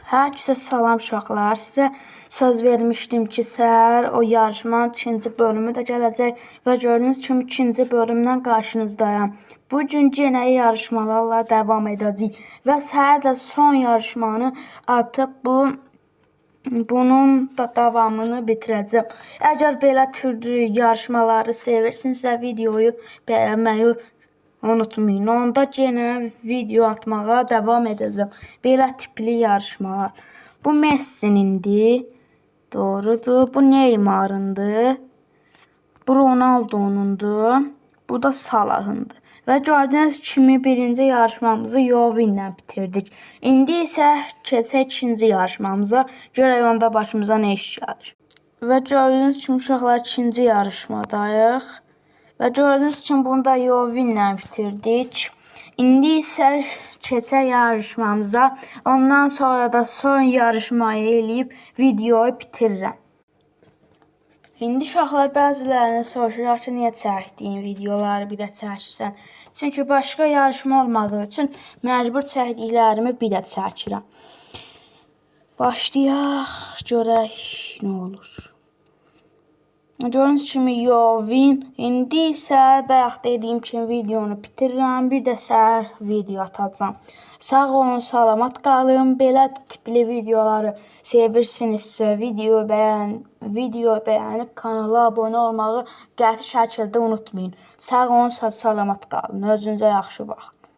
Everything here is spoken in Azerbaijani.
Hər kəsə salam uşaqlar. Sizə söz vermişdim ki, səhər o yarışmanın ikinci bölümü də gələcək və gördüyünüz kimi ikinci bölümdən qarşınızdayım. Bu gün yenə yarışmalarla davam edəcəyik və səhər də son yarışmanı atıb bunun da davamını bitirəcəm. Əgər belə türlü yarışmaları sevirsinizsə videoyu bəyənməyi unutmayın. Onda yenə video atmağa davam edəcəm. Belə tipli yarışmalar. Bu Messi'nindir. Doğrudur. Bu Neymar'ındır. Bu Ronaldo'nundur. Bu da Salah'ındır. Və gördüyünüz kimi birinci yarışmamızı Yovinlə bitirdik. İndi isə keçək ikinci yarışmamıza. Görək onda başımıza nə iş gəlir. Və gördüyünüz kimi uşaqlar ikinci yarışmadayıq. Və gördüyünüz kimi bunu da Yovinlə bitirdik. İndi isə keçək yarışmamıza. Ondan sonra da son yarışmayı eləyib videoyu bitirirəm. İndi uşaqlar bəzilərini soruşurlar ki, niyə çəkdiyin videoları bir də çəkirsən? Çünki başqa yarışma olmadığı üçün məcbur çəkdiklərimi bir də çəkirəm. Başlayaq, görək nə olur. Gördüyünüz kimi Yovin. İndi isə bayaq dediyim kimi videonu bitirirəm. Bir də səhər video atacağam. Sağ olun, salamat qalın. Belə tipli videoları sevirsinizsə video bəyənib kanala abunə olmağı qəti şəkildə unutmayın. Sağ olun, salamat qalın. Özünüzə yaxşı baxın.